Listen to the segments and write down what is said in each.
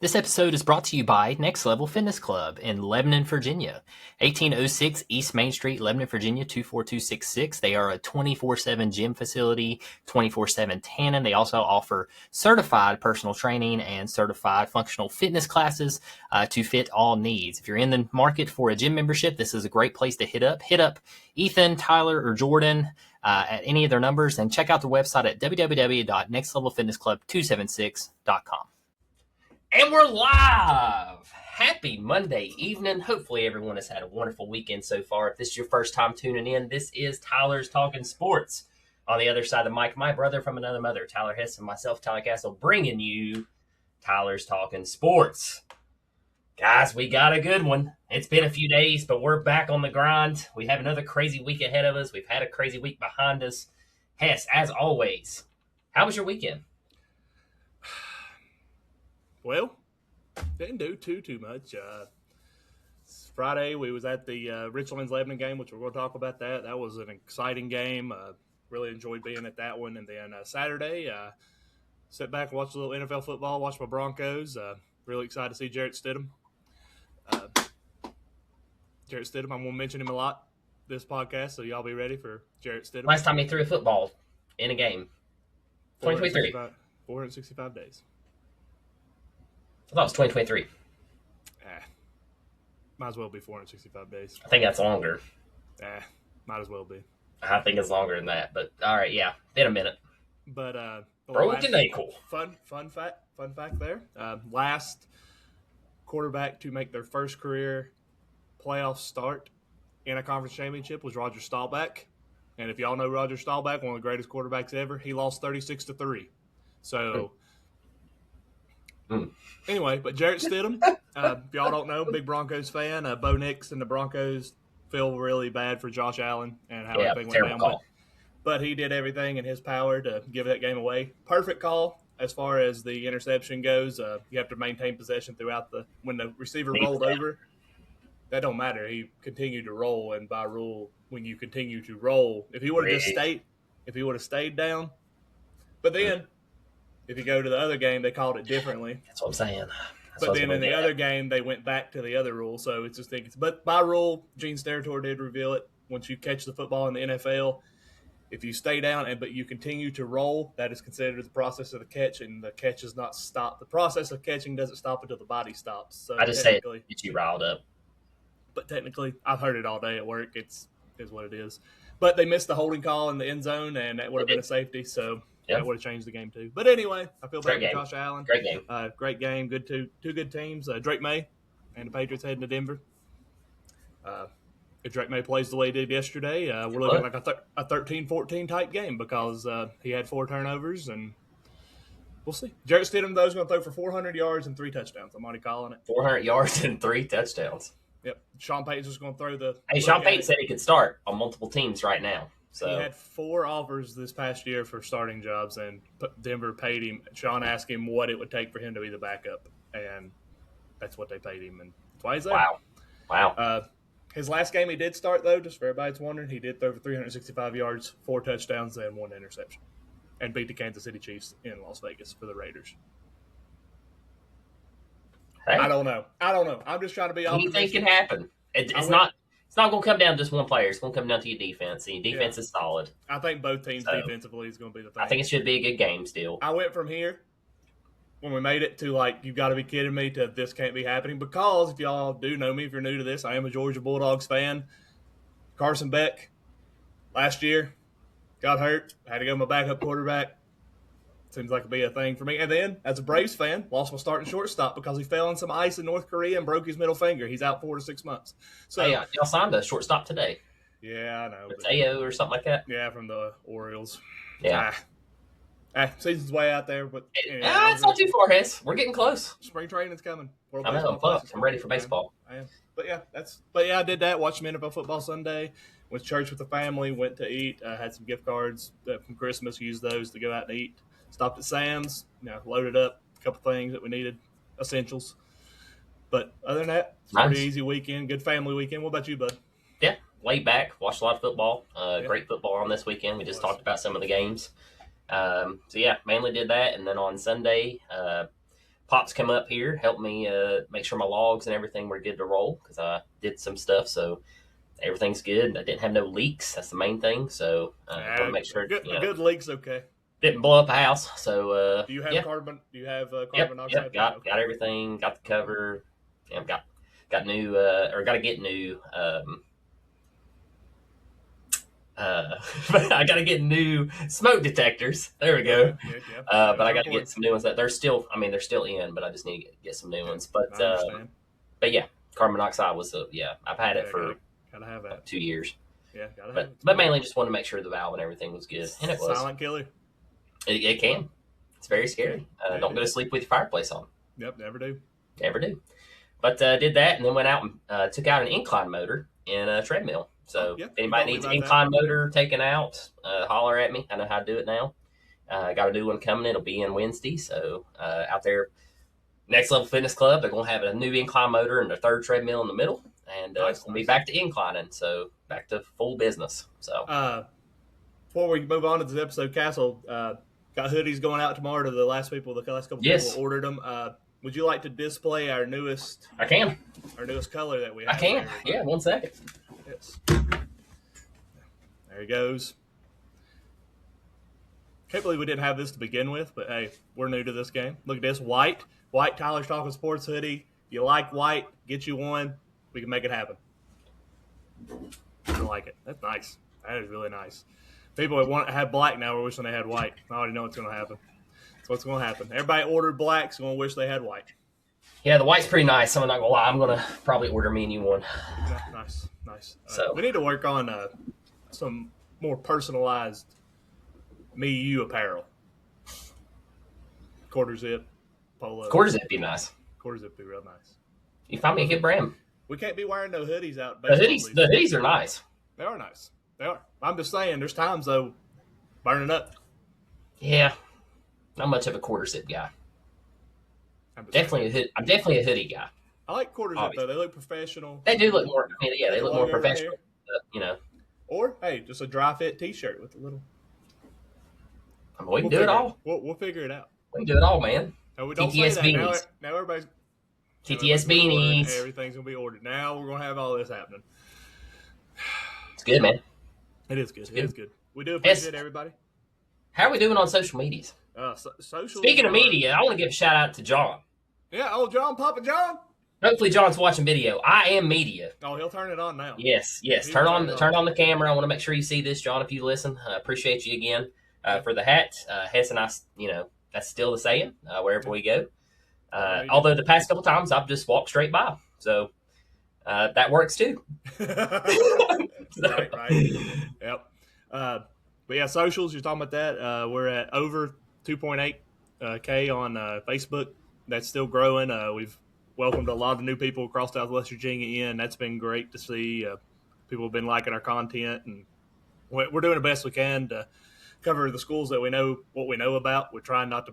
This episode is brought to you by Next Level Fitness Club in Lebanon, Virginia. 1806 East Main Street, Lebanon, Virginia, 24266. They are a 24/7 gym facility, 24/7 tanning. They also offer certified personal training and certified functional fitness classes to fit all needs. If you're in the market for a gym membership, this is a great place to hit up. Hit up Ethan, Tyler, or Jordan at any of their numbers, and check out their website at www.nextlevelfitnessclub276.com. And we're live! Happy Monday evening. Hopefully everyone has had a wonderful weekend so far. If this is your first time tuning in, this is Tylers Talkin Sports. On the other side of the mic, my brother from another mother, Tyler Hess, and myself, Tyler Castle, bringing you Tylers Talkin Sports. Guys, we got a good one. It's been a few days, but we're back on the grind. We have another crazy week ahead of us. We've had a crazy week behind us. Hess, as always, how was your weekend? Well, didn't do too much. Friday, we was at the Richlands-Lebanon game, which we're going to talk about that. That was an exciting game. Really enjoyed being at that one. And then Saturday, sit back and watch a little NFL football, watch my Broncos. Really excited to see Jarrett Stidham. Jarrett Stidham, I'm going to mention him a lot this podcast, so y'all be ready for Jarrett Stidham. Last time he threw a football in a game, 2023. 465 days. I thought it was 2023. Might as well be 465 days. I think that's longer. Might as well be. I think it's longer than that, but all right, yeah, in a minute. But broken ankle. Fun fact there. Last quarterback to make their first career playoff start in a conference championship was Roger Staubach. And if y'all know Roger Staubach, one of the greatest quarterbacks ever, he lost 36-3. So anyway, but Jarrett Stidham, if y'all don't know, big Broncos fan. Bo Nix and the Broncos feel really bad for Josh Allen and how everything went down. Call. But he did everything in his power to give that game away. Perfect call as far as the interception goes. You have to maintain possession throughout when the receiver rolled over. That don't matter. He continued to roll, and by rule, when you continue to roll, if he would have stayed down, but then. If you go to the other game, they called it differently. That's what I'm saying. But then in the other game, they went back to the other rule. So it's just but by rule, Gene Steratore did reveal it. Once you catch the football in the NFL, if you stay down but you continue to roll, that is considered the process of the catch, and the catch is not stopped. The process of catching doesn't stop until the body stops. So I just say it gets you riled up. But technically, I've heard it all day at work. It's what it is. But they missed the holding call in the end zone, and that would have been a safety. So. Yep. That would have changed the game too. But anyway, I feel bad for Josh Allen. Great game. Great game. Two good teams. Drake May and the Patriots heading to Denver. If Drake May plays the way he did yesterday, we're looking like a 13-14 type game because he had 4 turnovers, and we'll see. Jarrett Stidham, though, is going to throw for 400 yards and 3 touchdowns. I'm already calling it. 400 yards and 3 touchdowns. Yep. Sean Payton's just going to throw the – Hey, Sean Payton said he could start on multiple teams right now. So. He had 4 offers this past year for starting jobs, and Denver paid him. Sean asked him what it would take for him to be the backup, and that's what they paid him. And that's why he's there. Wow. His last game he did start, though, just for everybody that's wondering, he did throw for 365 yards, 4 touchdowns, and 1 interception, and beat the Kansas City Chiefs in Las Vegas for the Raiders. Hey. I don't know. I'm just trying to be optimistic. Anything can happen. It's not going to come down to just one player. It's going to come down to your defense. And your defense is solid. I think both teams defensively is going to be the thing. I think it should be a good game still. I went from here when we made it to you've got to be kidding me to this can't be happening because if y'all do know me, if you're new to this, I am a Georgia Bulldogs fan. Carson Beck last year got hurt. Had to go my backup quarterback. Seems like it'd be a thing for me. And then, as a Braves fan, lost my starting shortstop because he fell in some ice in North Korea and broke his middle finger. He's out 4 to 6 months. So, y'all signed a shortstop today. Yeah, I know. Mateo or something like that. Yeah, from the Orioles. Yeah. Season's way out there, but it's not too far, Hess. We're getting close. Spring training's coming. I know. I'm pumped. I'm ready for baseball. I am. But I did that. Watched some NFL football Sunday. Went to church with the family. Went to eat. Had some gift cards from Christmas. Used those to go out and eat. Stopped at Sam's, loaded up a couple things that we needed, essentials. But other than that, it's a pretty easy weekend, good family weekend. What about you, bud? Yeah, laid back, watched a lot of football. Great football on this weekend. We just talked about some of the games. Mainly did that. And then on Sunday, Pops come up here, helped me make sure my logs and everything were good to roll because I did some stuff. So everything's good. I didn't have no leaks. That's the main thing. So I want to make sure a good leak's okay. Didn't blow up a house. So do you have carbon? Do you have carbon monoxide? Yep. Got everything. Got the cover. Yeah, got new or got to get new. I got to get new smoke detectors. There we go. Yeah. But I got to get some new ones that they're still in, but I just need to get some new ones. But yeah, carbon monoxide was I've had it for gotta have that 2 years. Yeah, gotta have it. But mainly just wanted to make sure the valve and everything was good, and it was. Silent killer. It can. It's very scary. Don't go to sleep with your fireplace on. Yep, never do. Never do. But did that, and then went out and took out an incline motor in a treadmill. So if anybody needs an incline motor taken out, holler at me. I know how to do it now. Got a new one coming. It'll be in Wednesday. So out there, Next Level Fitness Club, they're going to have a new incline motor and a third treadmill in the middle. And it's going to be back to inclining. So back to full business. So before we move on to this episode, Castle, got hoodies going out tomorrow to the last couple people ordered them. Would you like to display our newest? I can. Our newest color that we have. I can. Yeah, 1 second. Yes. There he goes. Can't believe we didn't have this to begin with, but hey, we're new to this game. Look at this white Tylers Talkin Sports hoodie. If you like white, get you one. We can make it happen. I like it. That's nice. That is really nice. People that want to have black now are wishing they had white. I already know what's going to happen. That's what's going to happen. Everybody ordered black, so going to wish they had white. Yeah, the white's pretty nice. I'm not going to lie. I'm going to probably order me a new one. Yeah, nice. So we need to work on some more personalized me-you apparel. Quarter zip, polo. Quarter zip be nice. Quarter zip be real nice. You find me a good brand. We can't be wearing no hoodies out. The hoodies are nice. They are nice. They are. I'm just saying, there's times though, burning up. Yeah, not much of a quarter zip guy. I'm definitely a hoodie guy. I like quarter zip though. They look professional. They do look more. They look more professional. Or hey, just a dry fit T-shirt with a little. We can do it all. We'll figure it out. We can do it all, man. No, we don't TTS say that. beanies. Now everybody's TTS beanies. Everything's gonna be ordered. Now we're gonna have all this happening. It's good, man. It is good. It is good. We do appreciate everybody. How are we doing on social medias? Speaking of media, I want to give a shout out to John. Yeah, old John, Papa John. Hopefully, John's watching video. I am media. Oh, he'll turn it on now. Yes. Turn on the camera. I want to make sure you see this, John. If you listen, I appreciate you again for the hat. Hess and I, that's still the saying wherever we go. Although the past couple times I've just walked straight by, so that works too. Right. Yep. But yeah, socials. You're talking about that. We're at over 2.8 K on Facebook. That's still growing. We've welcomed a lot of new people across Southwest Virginia in. That's been great to see. People have been liking our content, and we're doing the best we can to cover the schools that we know what we know about. We're trying not to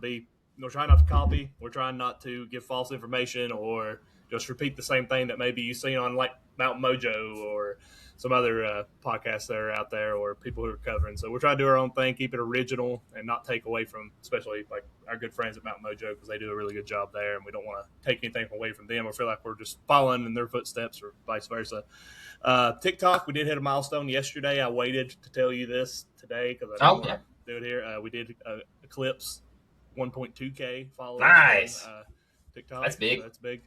copy. We're trying not to give false information or just repeat the same thing that maybe you've seen on like Mount Mojo or some other podcasts that are out there or people who are covering. So we're trying to do our own thing, keep it original, and not take away from, especially like our good friends at Mount Mojo, because they do a really good job there, and we don't want to take anything away from them or feel like we're just following in their footsteps or vice versa. TikTok, we did hit a milestone yesterday. I waited to tell you this today because I didn't want to do it here. We did eclipse 1.2K followers. Nice. On, TikTok. That's big. So that's big.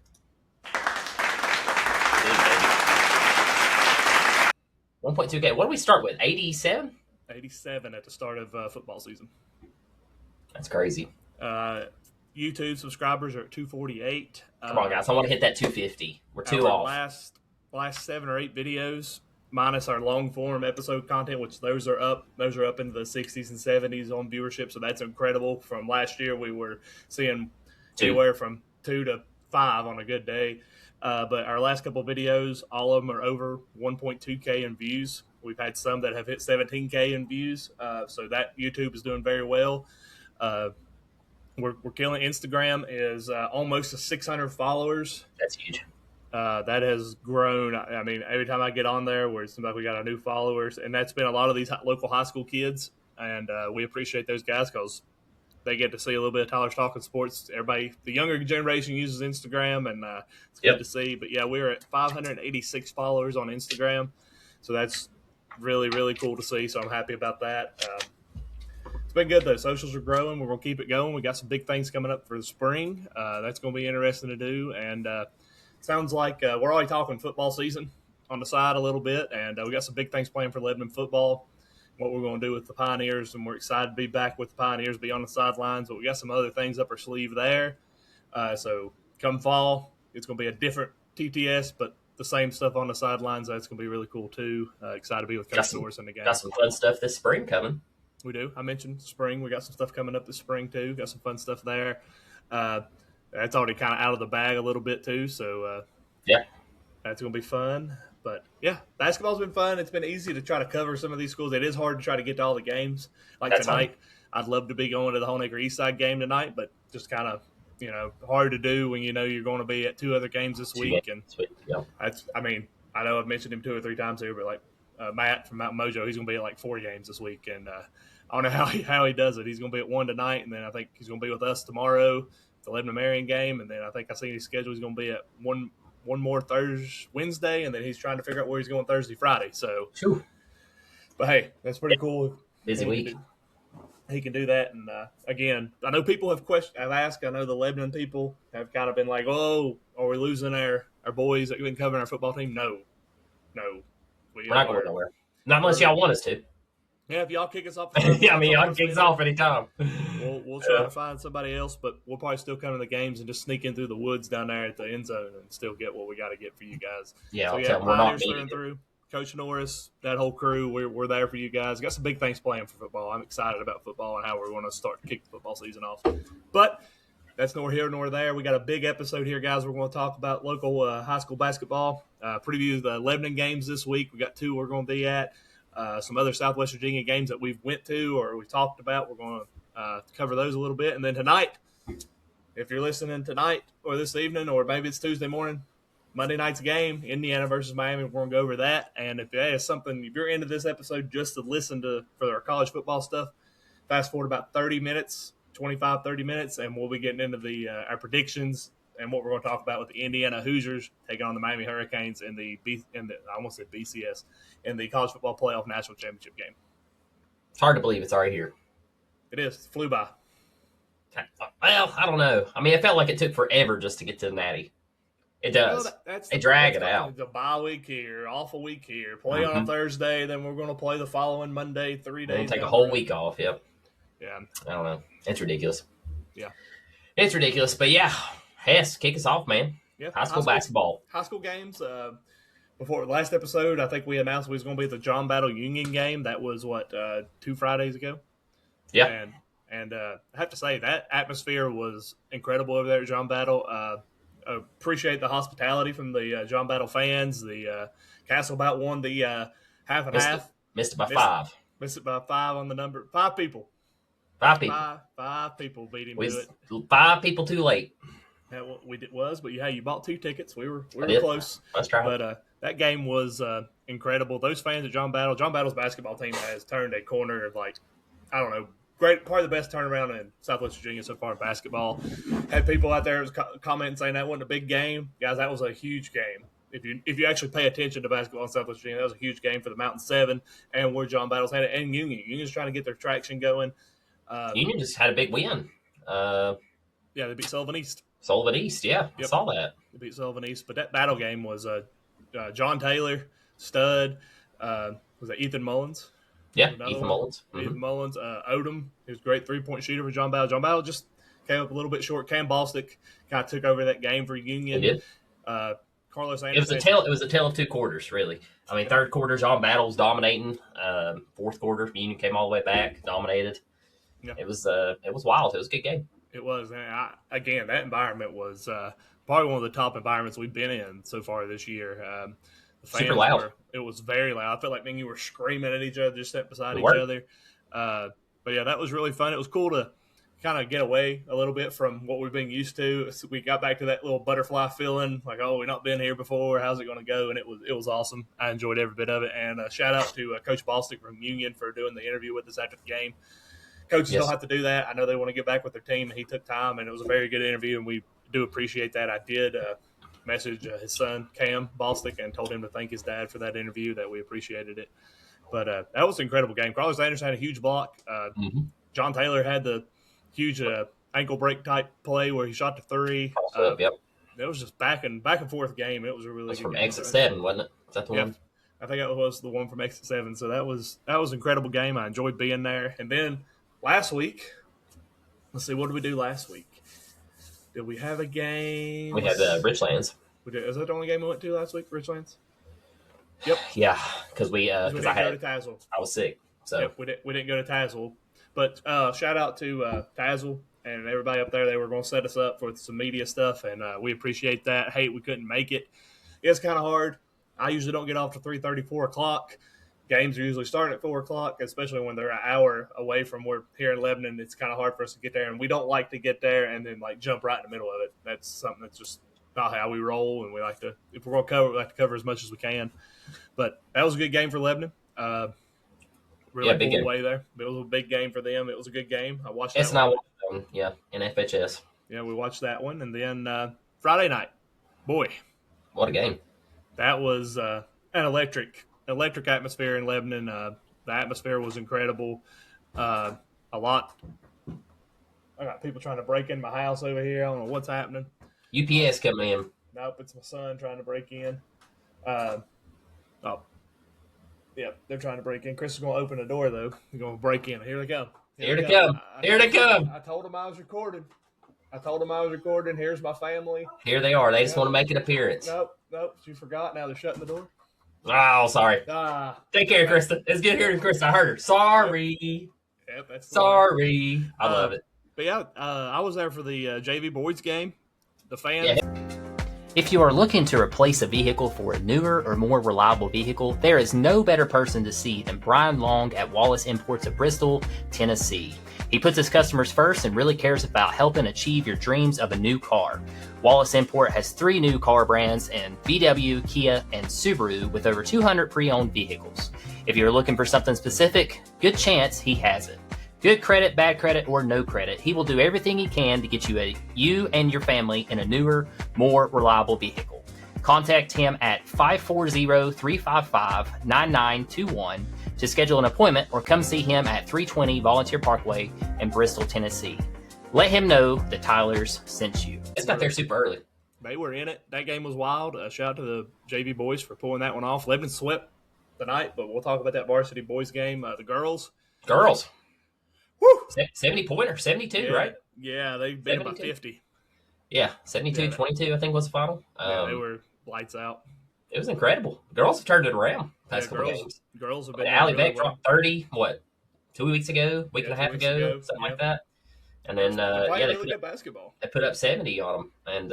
1.2K. What do we start with? 87? 87 at the start of football season. That's crazy. YouTube subscribers are at 248. Come on, guys. I want to hit that 250. We're two off. Last 7 or 8 videos, minus our long form episode content, which those are up into the 60s and 70s on viewership. So that's incredible. From last year, we were seeing anywhere from 2 to 5 on a good day. But our last couple videos, all of them are over 1.2K in views. We've had some that have hit 17K in views. So that YouTube is doing very well. We're killing. Instagram is almost to 600 followers. That's huge. That has grown. I mean, every time I get on there, it seems like we got our new followers, and that's been a lot of these local high school kids, and we appreciate those guys because they get to see a little bit of Tylers Talkin Sports. Everybody, the younger generation uses Instagram, and it's good to see. But, yeah, we're at 586 followers on Instagram, so that's really, really cool to see. So I'm happy about that. It's been good, though. Socials are growing. We're going to keep it going. We got some big things coming up for the spring. That's going to be interesting to do. And sounds like we're already talking football season on the side a little bit. And we got some big things planned for Lebanon football, what we're going to do with the Pioneers. And we're excited to be back with the Pioneers, be on the sidelines. But we got some other things up our sleeve there. So come fall, it's going to be a different TTS, but the same stuff on the sidelines. That's going to be really cool, too. Excited to be with Coach Norris in the game. Got some fun stuff this spring coming. We do. I mentioned spring. We got some stuff coming up this spring, too. Got some fun stuff there. That's already kind of out of the bag a little bit, too. So, that's going to be fun. But, yeah, basketball's been fun. It's been easy to try to cover some of these schools. It is hard to try to get to all the games. Like that's tonight, I'd love to be going to the Honecker Eastside game tonight, but just kind of, hard to do when you know you're going to be at 2 other games this week. And I know I've mentioned him 2 or 3 times here, but, like, Matt from Mountain Mojo, he's going to be at like 4 games this week, and I don't know how he does it. He's going to be at 1 tonight, and then I think he's going to be with us tomorrow, the Lebanon Marion game, and then I think I see his schedule. He's going to be at one more Wednesday, and then he's trying to figure out where he's going Thursday, Friday. So, but hey, that's pretty cool. Busy week. He can do that, and again, I know people have asked. I know the Lebanon people have kind of been like, "Oh, are we losing our boys that have been covering our football team?" No. We're not going nowhere. Not unless y'all want us to. Yeah, if y'all kick us off. Y'all kick us off anytime. We'll try to find somebody else, but we'll probably still come to the games and just sneak in through the woods down there at the end zone and still get what we got to get for you guys. Yeah, I'll tell them we're not through. Coach Norris, that whole crew, we're there for you guys. Got some big things planned for football. I'm excited about football and how we're going to start to kick the football season off. But that's nor here nor there. We got a big episode here, guys. We're going to talk about local high school basketball, preview the Lebanon games this week. We got 2 we're going to be at. Some other Southwest Virginia games that we've went to or we talked about. We're going to cover those a little bit. And then tonight, if you're listening tonight or this evening or maybe it's Tuesday morning, Monday night's game, Indiana versus Miami. We're going to go over that. And if you're into this episode just to listen to for our college football stuff, fast forward about 30 minutes. 25-30 minutes, and we'll be getting into the our predictions and what we're going to talk about with the Indiana Hoosiers taking on the Miami Hurricanes in the I almost said BCS in the College Football Playoff National Championship game. It's hard to believe it's already here. It is. It flew by. Well, I don't know. I mean, it felt like it took forever just to get to the Natty. It does. They drag it out. It's a bye week here, off a week here, play on a Thursday, then we're going to play the following Monday, 3 days. Take a whole week off, yep. Yeah. I don't know. It's ridiculous. Yeah. It's ridiculous. But, yeah, Hess, kick us off, man. Yeah. High school basketball. High school games. Before last episode, I think we announced we was going to be at the John Battle Union game. That was, 2 Fridays ago? Yeah. And I have to say, that atmosphere was incredible over there at John Battle. Appreciate the hospitality from the John Battle fans. The Castle about won the half and half. Missed it by 5. Missed it by 5 on the number. 5 people. 5 people. Five people beat him to it. 5 people too late. That was, but you bought 2 tickets. We were close. Let's try. But that game was incredible. Those fans at John Battle's basketball team has turned a corner of great, probably the best turnaround in Southwest Virginia so far in basketball. Had people out there commenting saying that wasn't a big game. Guys, that was a huge game. If you actually pay attention to basketball in Southwest Virginia, that was a huge game for the Mountain 7 and where John Battle's had it, and Union. Union's trying to get their traction going. Union just had a big win. They beat Sullivan East. Yeah. Yep. I saw that. They beat Sullivan East. But that battle game was John Taylor, stud. Was that Ethan Mullins? Yeah, Ethan Mullins. Mm-hmm. Ethan Mullins. Odom, he was a great 3-point shooter for John Battle. John Battle just came up a little bit short. Cam Bostic kind of took over that game for Union. He did. Carlos Anderson. It was a tale of 2 quarters, really. I mean, third quarter, John Battle's dominating. Fourth quarter, Union came all the way back, dominated. Yeah. It was wild. It was a good game. It was. And that environment was probably one of the top environments we've been in so far this year. The fans super loud. It was very loud. I felt like you were screaming at each other, just sitting beside each other. But yeah, that was really fun. It was cool to kind of get away a little bit from what we've been used to. We got back to that little butterfly feeling, like, oh, we've not been here before. How's it going to go? And it was awesome. I enjoyed every bit of it. And shout out to Coach Bostic from Union for doing the interview with us after the game. coaches Yes. don't have to do that. I know they want to get back with their team, and he took time, and it was a very good interview, and we do appreciate that. I did message his son, Cam Bostic, and told him to thank his dad for that interview, that we appreciated it. But that was an incredible game. Carlos Anderson had a huge block. John Taylor had the huge ankle break type play where he shot the three. Yep. It was just back and forth game. It was a really good From game. exit 7, wasn't it? Is that the one? I think that was the one from exit 7. So that was an incredible game. I enjoyed being there. And then last week, let's see, what did we do last week? Did we have a game? We had Richlands. Is that the only game we went to last week, Richlands? Yep. Yeah, because we didn't go to Tazewell. I was sick, so yep, we didn't go to Tazewell. But shout out to Tazewell and everybody up there. They were going to set us up for some media stuff, and we appreciate that. Hey, we couldn't make it. It's kind of hard. I usually don't get off to 3:30, 4 o'clock. Games are usually starting at 4 o'clock, especially when they're an hour away from where here in Lebanon. It's kind of hard for us to get there, and we don't like to get there and then like jump right in the middle of it. That's something that's just not how we roll, and we like to, if we're going to cover, we like to cover as much as we can. But that was a good game for Lebanon. Really pulled away there. It was a big game for them. It was a good game. I watched that one. In FHS. Yeah, we watched that one. And then Friday night, boy. What a game. That was an electric atmosphere in Lebanon. The atmosphere was incredible. A lot. I got people trying to break in my house over here. I don't know what's happening. UPS coming in. Nope, it's my son trying to break in. Yeah, they're trying to break in. Chris is going to open the door, though. They're going to break in. Here they go. Here they come. I told them I was recording. Here's my family. Here they are. They just want to make an appearance. Nope. You forgot. Now they're shutting the door. Oh, sorry. Take care, Krista. It's good hearing Krista. I heard her. Sorry. Yep, that's sorry. I love it. But yeah, I was there for the JV boys game. The fans. Yeah. If you are looking to replace a vehicle for a newer or more reliable vehicle, there is no better person to see than Brian Long at Wallace Imports of Bristol, Tennessee. He puts his customers first and really cares about helping achieve your dreams of a new car. Wallace Import has 3 new car brands in VW, Kia, and Subaru with over 200 pre-owned vehicles. If you're looking for something specific, good chance he has it. Good credit, bad credit, or no credit, he will do everything he can to get you and your family in a newer, more reliable vehicle. Contact him at 540-355-9921 to schedule an appointment or come see him at 320 Volunteer Parkway in Bristol, Tennessee. Let him know that Tylers sent you. It's got there super early. They were in it. That game was wild. Shout out to the JV boys for pulling that one off. Lebanon swept the night, but we'll talk about that varsity boys game. The girls. Woo! 70-pointer, 72, right? Yeah, they beat them by 50. Yeah, 72-22, I think was the final. They were lights out. It was incredible. Girls have turned it around past couple games. Girls have been Allie Beck dropped 30, 2 weeks ago, week and a half ago, something like that. And then they really good basketball. They put up 70 on them, and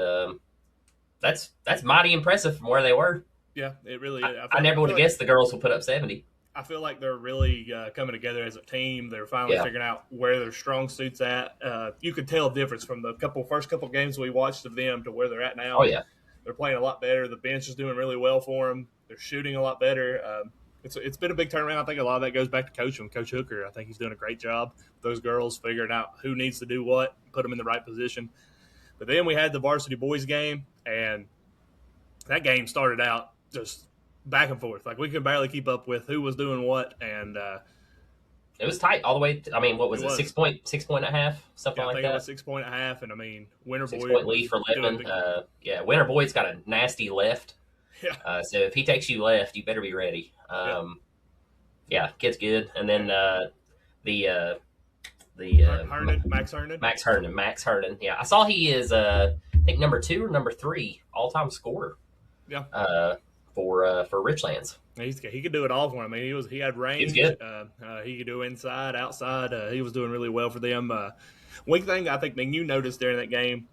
that's mighty impressive from where they were. Yeah, it really is. I never would have guessed the girls would put up 70. I feel like they're really coming together as a team. They're finally figuring out where their strong suit's at. You could tell a difference from the first couple games we watched of them to where they're at now. Oh, yeah. They're playing a lot better. The bench is doing really well for them. They're shooting a lot better. It's been a big turnaround. I think a lot of that goes back to coaching. Coach Hooker, I think he's doing a great job with those girls, figuring out who needs to do what, put them in the right position. But then we had the varsity boys game, and that game started out just back and forth. Like, we could barely keep up with who was doing what, and it was tight all the way. What was it? 6 point and a half, something like that. I think it was 6 point and a half, and I mean, Winter Boyd 6 point lead for Lebanon. Winter Boyd's got a nasty left. Yeah. So if he takes you left, you better be ready. Kid's good, and then Max Herndon. Yeah, I saw he is I think number 2 or number 3 all-time scorer. Yeah. For Richlands. He could do it all for him. I mean, he had range. He's good. He could do inside, outside. He was doing really well for them. One thing I think that you noticed during that game,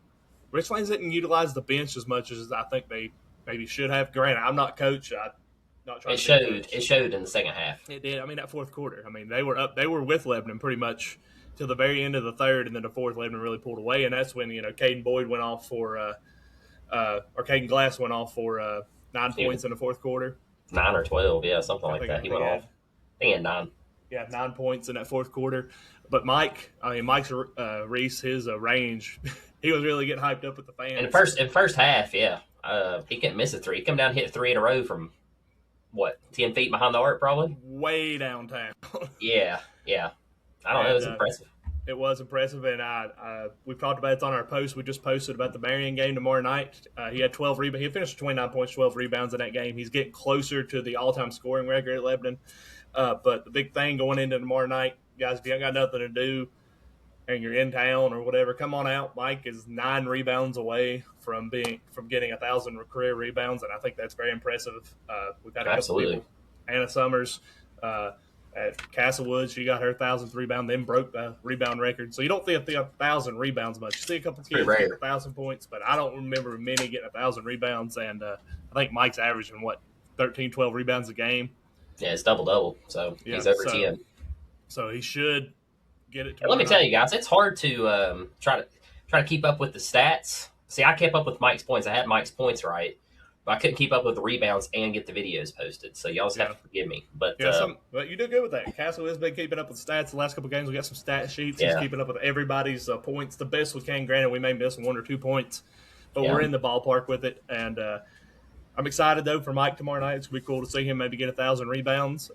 Richlands didn't utilize the bench as much as I think they maybe should have. Granted, I'm not coach. I'm not trying. It showed in the second half. It did. I mean, that fourth quarter. I mean, they were up. They were with Lebanon pretty much till the very end of the third, and then the fourth, Lebanon really pulled away, and that's when Caden Boyd went off for, or Caden Glass went off for 9 points in the fourth quarter. 9 or 12, yeah, something like that. He went off. I think he had 9. Yeah, 9 points in that fourth quarter. But Mike's Reese, his range, he was really getting hyped up with the fans. In first half, yeah. He couldn't miss a three. He come down and hit 3 in a row from, 10 feet behind the arc, probably? Way downtown. Yeah. I don't know. It was impressive. It was impressive, and we've talked about it on our post. We just posted about the Marion game tomorrow night. He had 12 rebounds. He finished 29 points, 12 rebounds in that game. He's getting closer to the all-time scoring record at Lebanon. But the big thing going into tomorrow night, guys, if you ain't got nothing to do and you're in town or whatever, come on out. Mike is 9 rebounds away from getting 1,000 career rebounds, and I think that's very impressive. We've had a couple people. Anna Summers at Castlewood, she got her 1,000th rebound, then broke the rebound record. So you don't see 1,000 rebounds much. You see a couple of kids get 1,000 points, but I don't remember many getting 1,000 rebounds. And I think Mike's averaging, 13, 12 rebounds a game? Yeah, it's double-double, so he's over 10. So he should get it. Let me tell you guys, it's hard to try to keep up with the stats. See, I kept up with Mike's points. I had Mike's points right, but I couldn't keep up with the rebounds and get the videos posted. So y'all just have to forgive me. But but you do good with that. Castle has been keeping up with stats the last couple of games. We got some stat sheets. He's keeping up with everybody's points the best we can. Granted, we may miss 1 or 2 points, but we're in the ballpark with it. And I'm excited though for Mike tomorrow night. It's gonna be cool to see him maybe get 1,000 rebounds.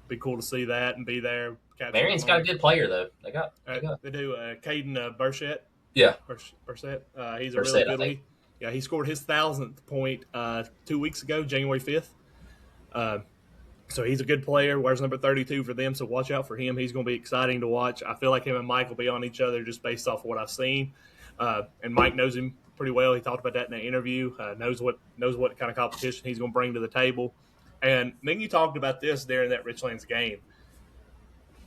Be cool to see that and be there. Marion's got a good player though. They do. Caden Burchett. Yeah, Burchett. He's a really good one. Yeah, he scored his 1,000th point 2 weeks ago, January 5th. So he's a good player. Wears number 32 for them, so watch out for him. He's going to be exciting to watch. I feel like him and Mike will be on each other just based off of what I've seen. And Mike knows him pretty well. He talked about that in the interview. Knows what kind of competition he's going to bring to the table. And then you talked about this during that Richlands game.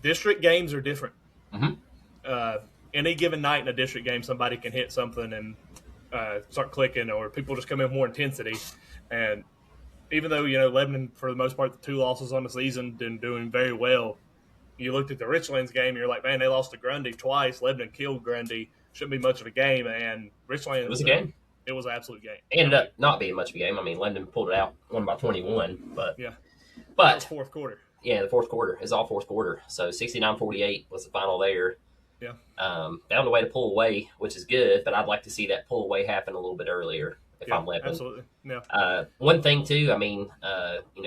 District games are different. Mm-hmm. Any given night in a district game, somebody can hit something and start clicking, or people just come in with more intensity. And even though, Lebanon, for the most part, the 2 losses on the season, been doing very well, you looked at the Richlands game, and you're like, man, they lost to Grundy twice. Lebanon killed Grundy. Shouldn't be much of a game. And Richlands, it was a game. It was an absolute game. It ended up not being much of a game. I mean, Lebanon pulled it out, won by 21. But fourth quarter. Yeah, the fourth quarter is all fourth quarter. So 69-48 was the final there. Yeah. Found a way to pull away, which is good, but I'd like to see that pull away happen a little bit earlier if I'm Lebanon. Absolutely. Yeah. One thing too, I mean,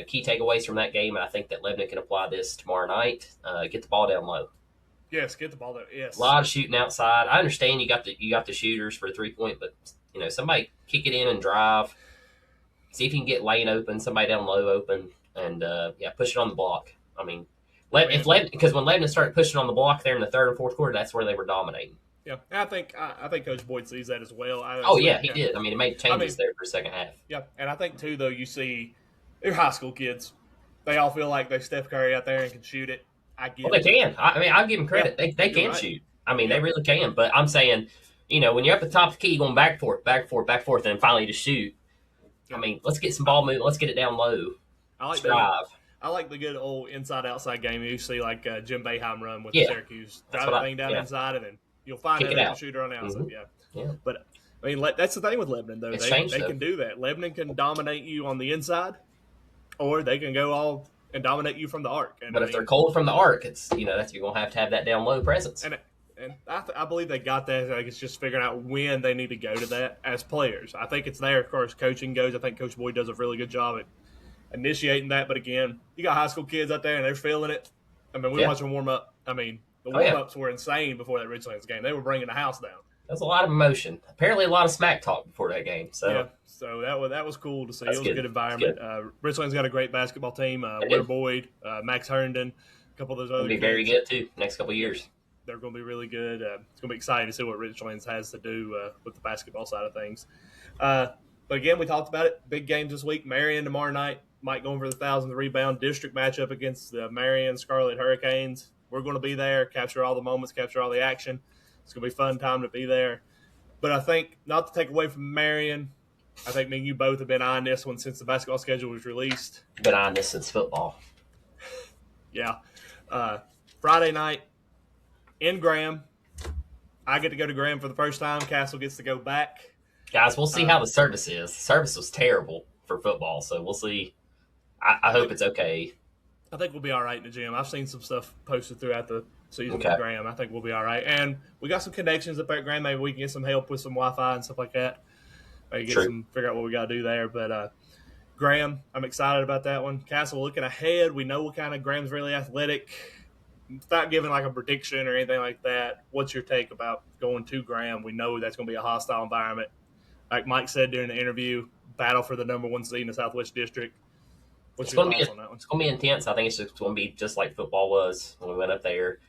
key takeaways from that game, and I think that Lebanon can apply this tomorrow night. Get the ball down low. Yes, get the ball down. Yes. A lot of shooting outside. I understand you got the shooters for 3-point, but somebody kick it in and drive. See if you can get lane open, somebody down low open, and push it on the block. I mean, because when Lebanon started pushing on the block there in the third and fourth quarter, that's where they were dominating. Yeah, I think Coach Boyd sees that as well. He did. I mean, it made changes there for the second half. Yeah, and I think too, though, you see, they're high school kids. They all feel like they're Steph Curry out there and can shoot it. They can. I'll give them credit. Yeah, they can shoot. I mean, they really can. But I'm saying, when you're up at the top of the key, going back forth, and then finally to shoot. Yeah. I mean, let's get some ball movement. Let's get it down low. I like the good old inside-outside game. You see like Jim Boeheim run with Syracuse. Drive the thing down inside, and then you'll find a shooter on the outside. Mm-hmm. Yeah. But, I mean, that's the thing with Lebanon, though. They can do that. Lebanon can dominate you on the inside, or they can go all and dominate you from the arc. But if they're cold from the arc, it's that's you're going to have that down low presence. And I believe they got that. Like, it's just figuring out when they need to go to that as players. I think it's there. Of course, coaching goes. I think Coach Boyd does a really good job at initiating that. But again, you got high school kids out there and they're feeling it. I mean, we watched them warm up. I mean, the warm-ups were insane before that Richlands game. They were bringing the house down. That's a lot of emotion. Apparently, a lot of smack talk before that game. So that was cool to see. It was a good environment. Richlands got a great basketball team. Will Boyd, Max Herndon, a couple of those other. Be very good too. Next couple of years, they're going to be really good. It's going to be exciting to see what Richlands has to do with the basketball side of things. But again, we talked about it. Big games this week. Marion tomorrow night. Mike going for the 1,000th rebound. District matchup against the Marion Scarlet Hurricanes. We're going to be there, capture all the moments, capture all the action. It's going to be a fun time to be there. But I think, not to take away from Marion, I think me and you both have been eyeing this one since the basketball schedule was released. Been eyeing this since football. Yeah. Friday night in Graham. I get to go to Graham for the first time. Castle gets to go back. Guys, we'll see how the service is. The service was terrible for football, so we'll see. I hope it's okay. I think we'll be all right in the gym. I've seen some stuff posted throughout the season Okay. with Graham. I think we'll be all right. And we got some connections up at Graham. Maybe we can get some help with some Wi-Fi and stuff like that. Maybe True. figure out what we got to do there. But Graham, I'm excited about that one. Castle, looking ahead, we know what kind of Graham's really athletic. Without giving like a prediction or anything like that, what's your take about going to Graham? We know that's going to be a hostile environment. Like Mike said during the interview, battle for the number 1 seed in the Southwest District. What's your thoughts on that one? It's going to be intense. I think it's just going to be just like football was when we went up there.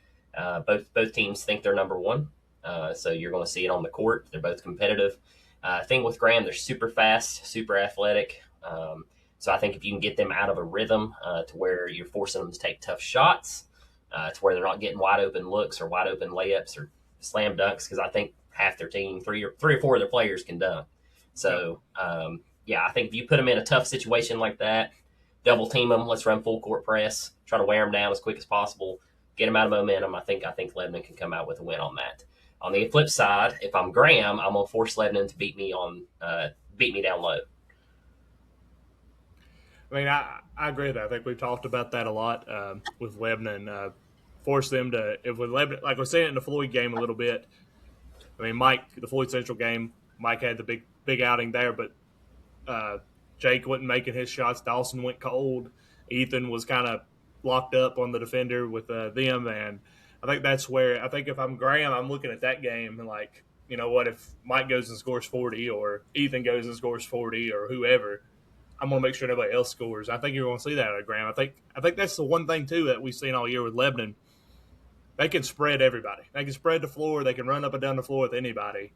Both teams think they're number 1, so you're going to see it on the court. They're both competitive. Thing with Graham, they're super fast, super athletic. So I think if you can get them out of a rhythm to where you're forcing them to take tough shots, to where they're not getting wide open looks or wide open layups or slam dunks, because I think half their team, three or four of their players can dunk. So I think if you put them in a tough situation like that, double team them, let's run full court press, try to wear them down as quick as possible, get them out of momentum. I think Lebanon can come out with a win on that. On the flip side, if I'm Graham, I'm gonna force Lebanon to beat me down low. I mean, I agree with that. I think we've talked about that a lot with Lebanon. Force them to, if with Lebanon, like we're saying in the Floyd game a little bit. I mean, Mike, the Floyd Central game, Mike had the big outing there, but Jake wasn't making his shots. Dawson went cold. Ethan was kind of locked up on the defender with them, and I think that's where I think if I'm Graham, I'm looking at that game and like, you know what, if Mike goes and scores 40 or Ethan goes and scores 40 or whoever, I'm going to make sure nobody else scores. I think you're going to see that out of Graham. I think that's the one thing, too, that we've seen all year with Lebanon. They can spread everybody. They can spread the floor. They can run up and down the floor with anybody.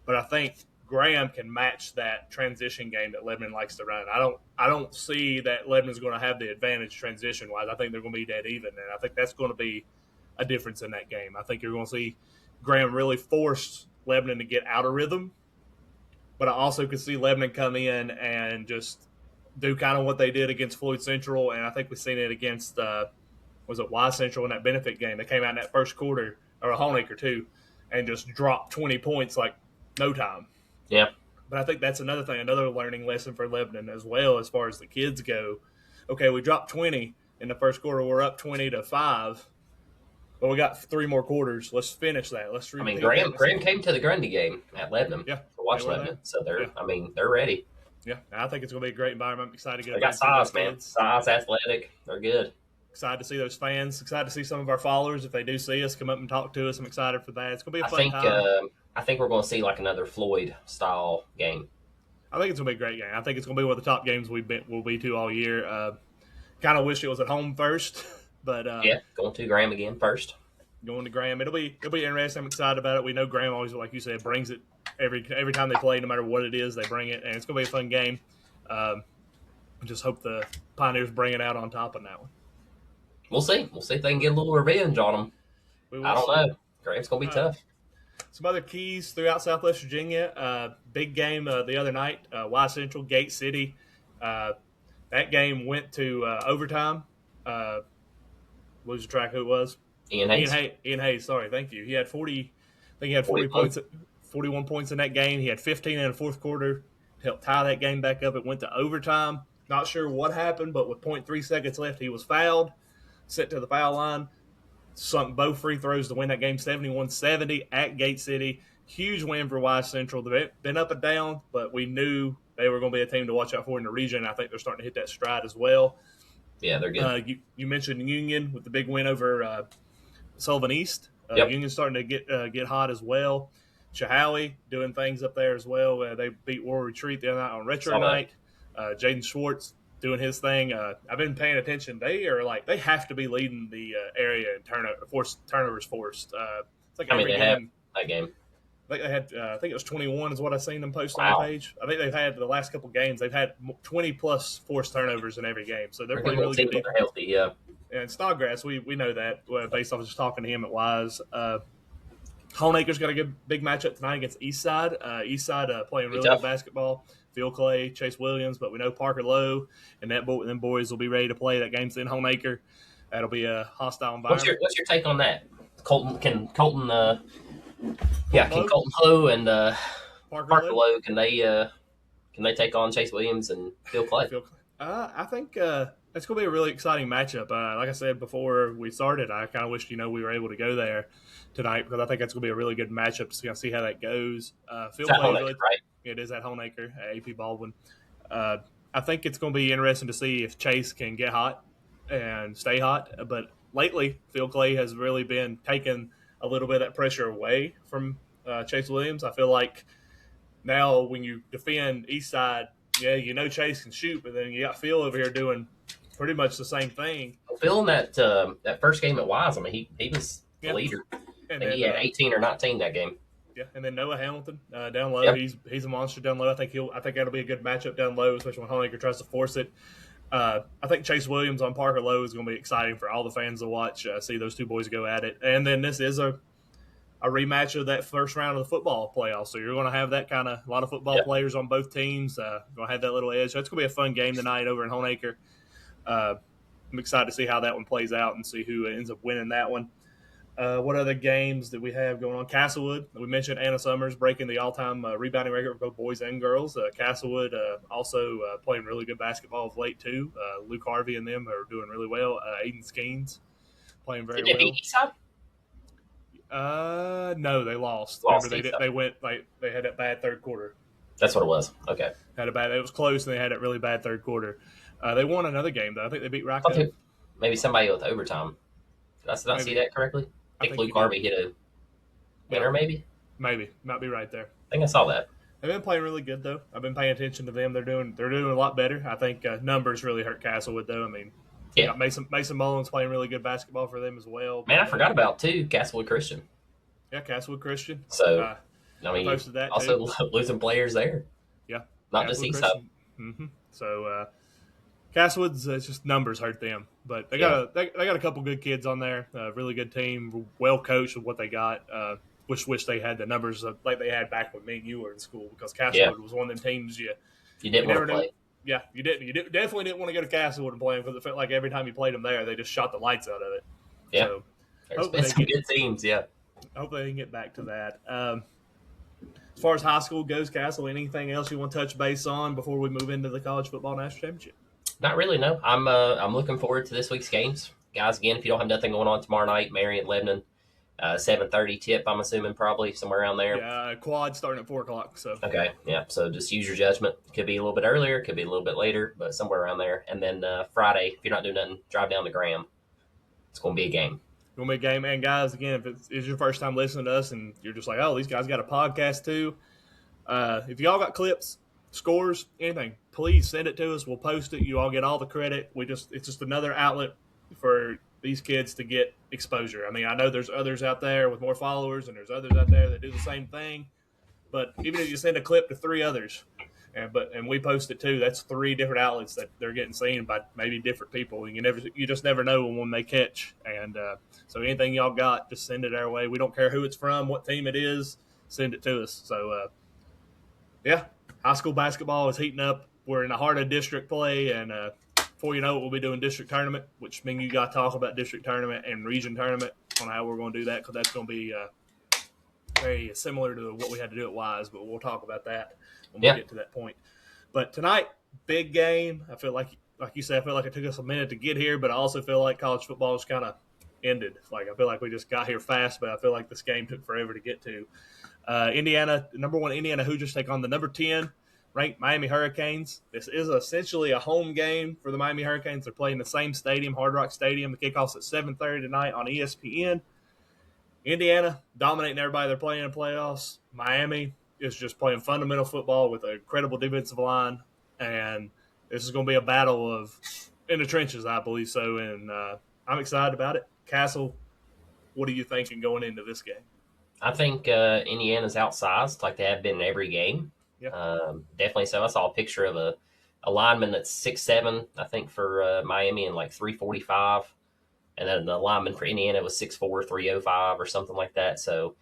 But I think Graham can match that transition game that Lebanon likes to run. I don't see that Lebanon's going to have the advantage transition-wise. I think they're going to be dead even, and I think that's going to be a difference in that game. I think you're going to see Graham really force Lebanon to get out of rhythm, but I also could see Lebanon come in and just do kind of what they did against Floyd Central, and I think we've seen it against was it Y Central in that benefit game? They came out in that first quarter, or a Honeacre too, and just dropped 20 points like no time. Yeah. But I think that's another thing, another learning lesson for Lebanon as well as far as the kids go. Okay, we dropped 20 in the first quarter. We're up 20-5, but we got 3 more quarters. Let's finish that. Let's repeat. I mean, Graham came to the Grundy game at Lebanon to watch Lebanon, so they're ready. Yeah, I think it's going to be a great environment. I'm excited to get. They got size, man. Size, athletic. They're good. Excited to see those fans. Excited to see some of our followers, if they do see us, come up and talk to us. I'm excited for that. It's going to be a fun time. I think we're going to see like another Floyd-style game. I think it's going to be a great game. I think it's going to be one of the top games we'll be to all year. Kind of wish it was at home first, but going to Graham again first. Going to Graham, it'll be interesting. I'm excited about it. We know Graham always, like you said, brings it every time they play. No matter what it is, they bring it, and it's going to be a fun game. I just hope the Pioneers bring it out on top on that one. We'll see. We'll see if they can get a little revenge on them. I don't know. Graham's going to be tough. Some other keys throughout Southwest Virginia. Big game the other night. Y Central, Gate City. That game went to overtime. Lose track who it was. Ian Hayes. Ian Hayes, sorry, thank you. He had 40 points, 41 points in that game. He had 15 in the fourth quarter to help tie that game back up. It went to overtime. Not sure what happened, but with 0.3 seconds left, he was fouled, sent to the foul line, sunk both free throws to win that game 71-70 at Gate City. Huge win for Y Central. They've been up and down, but we knew they were going to be a team to watch out for in the region. I think they're starting to hit that stride as well. Yeah, they're good. You mentioned Union with the big win over Sullivan East. Union's starting to get hot as well. Chahowie doing things up there as well. They beat War Retreat the other night on Retro Night. Jaden Schwartz doing his thing. I've been paying attention. They have to be leading the area in turnovers forced. It's like they have that game. I think they had. I think it was 21 is what I've seen them post on the page. I think they've had the last couple games. They've had 20 plus forced turnovers in every game. So they're playing really good. They're healthy, yeah. And Snodgrass, we know that based off of just talking to him at Wise. Honeacre's got a good big matchup tonight against Eastside. Eastside playing really good basketball. Phil Clay, Chase Williams, but we know Parker Lowe and them boys will be ready to play. That game's in Honeacre. That'll be a hostile environment. What's your take on that? Can Colton Lowe and Parker Lowe can they take on Chase Williams and Phil Clay? I think It's going to be a really exciting matchup. Like I said before we started, I kind of wished we were able to go there tonight because I think that's going to be a really good matchup to see how that goes. It's Phil at home, Clay's really right? it is at Homeacre at AP Baldwin. Uh, I think it's going to be interesting to see if Chase can get hot and stay hot. But lately, Phil Clay has really been taking a little bit of that pressure away from Chase Williams. I feel like now when you defend East Side, yeah, Chase can shoot, but then you got Phil over here doing pretty much the same thing. Phil in that first game at Wise, I mean, he was the Yeah, leader. I and think then he had 18 or 19 that game. yeah, and then Noah Hamilton down low. Yep. He's a monster down low. I think that'll be a good matchup down low, especially when Honecker tries to force it. I think Chase Williams on Parker Low is going to be exciting for all the fans to watch. See those two boys go at it, and then this is a rematch of that first round of the football playoffs. So you're going to have that kind of a lot of football players on both teams. Going to have that little edge. So it's going to be a fun game tonight over in Honeacre. I'm excited to see how that one plays out and see who ends up winning that one. What other games that we have going on? Castlewood. We mentioned Anna Summers breaking the all-time rebounding record for both boys and girls. Castlewood also playing really good basketball of late, too. Luke Harvey and them are doing really well. Aiden Skeens playing very Did they well. beat Eastside? No, they lost. Lost Remember, they went like they had that bad third quarter. That's what it was. Okay. It was close, and they had that really bad third quarter. They won another game though. I think they beat Rock Hill. Maybe somebody with overtime. Did I not see that correctly? I think Luke Harvey hit a winner, maybe. Maybe might be right there. I think I saw that. They've been playing really good though. I've been paying attention to them. They're doing a lot better. I think numbers really hurt Castlewood though. I mean, yeah, Mason Mullins playing really good basketball for them as well. Man, I forgot about too Castlewood Christian. Yeah, Castlewood Christian. So I mean, posted that also too. losing players there. Yeah, not just Eastside. Mm-hmm. So Castlewood's it's just numbers hurt them, but they got a couple good kids on there. Really good team, well coached with what they got. Wish they had the numbers like they had back when me and you were in school because Castlewood was one of them teams you didn't want to play. Yeah, you didn't. You definitely didn't want to go to Castlewood and play them because it felt like every time you played them there, they just shot the lights out of it. Yeah, so, there's been some good teams. Yeah, hopefully they can get back to that. As far as high school goes, Castle, anything else you want to touch base on before we move into the college football national championship? Not really. No, I'm looking forward to this week's games, guys. Again, if you don't have nothing going on tomorrow night, Marion, Lebanon, 7:30 tip. I'm assuming probably somewhere around there. Yeah, quad starting at 4:00. So okay, yeah. So just use your judgment. Could be a little bit earlier, could be a little bit later, but somewhere around there. And then Friday, if you're not doing nothing, drive down to Graham. It's going to be a game. It's going to be a game. And guys, again, if it's your first time listening to us and you're just like, oh, these guys got a podcast too. If y'all got clips, scores, anything, please send it to us. We'll post it. You all get all the credit. It's just another outlet for these kids to get exposure. I mean, I know there's others out there with more followers and there's others out there that do the same thing. But even if you send a clip to 3 others and we post it too, that's 3 different outlets that they're getting seen by maybe different people. And you just never know when they catch. And so anything y'all got, just send it our way. We don't care who it's from, what team it is, send it to us. So, yeah, high school basketball is heating up. We're in the heart of district play, and before you know it, we'll be doing district tournament, which means you got to talk about district tournament and region tournament on how we're going to do that because that's going to be very similar to what we had to do at Wise, but we'll talk about that when we get to that point. But tonight, big game. I feel like you said, I feel like it took us a minute to get here, but I also feel like college football is kind of ended. Like I feel like we just got here fast, but I feel like this game took forever to get to. Indiana, number 1 Indiana Hoosiers take on the number 10 ranked Miami Hurricanes. This is essentially a home game for the Miami Hurricanes. They're playing the same stadium, Hard Rock Stadium. The kickoff's at 7:30 tonight on ESPN. Indiana dominating everybody they're playing in the playoffs. Miami is just playing fundamental football with an incredible defensive line, and this is going to be a battle of in the trenches, I believe so, and I'm excited about it. Castle, what are you thinking going into this game? I think Indiana's outsized like they have been in every game. Yeah. Definitely so. I saw a picture of a lineman that's 6'7", I think, for Miami and like 345. And then the lineman for Indiana was 6'4", 305 or something like that. So,